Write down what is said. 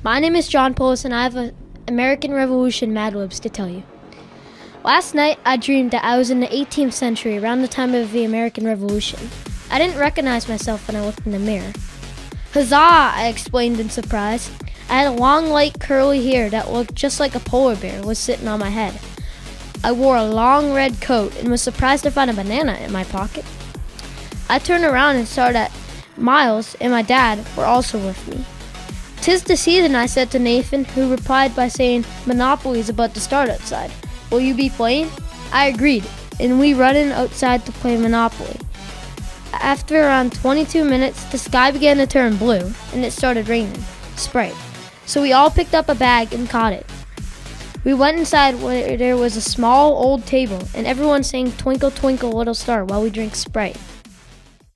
My name is John Polis, and I have an American Revolution Mad Libs to tell you. Last night, I dreamed that I was in the 18th century, around the time of the American Revolution. I didn't recognize myself when I looked in the mirror. Huzzah! I explained in surprise. I had long, light, curly hair that looked just like a polar bear was sitting on my head. I wore a long red coat and was surprised to find a banana in my pocket. I turned around and saw that Miles and my dad were also with me. "'Tis the season," I said to Nathan, who replied by saying, "Monopoly's about to start outside. Will you be playing?" I agreed, and we running outside to play Monopoly. After around 22 minutes, the sky began to turn blue, and it started raining, Sprite. So we all picked up a bag and caught it. We went inside where there was a small old table, and everyone sang "Twinkle, Twinkle, Little Star" while we drank Sprite.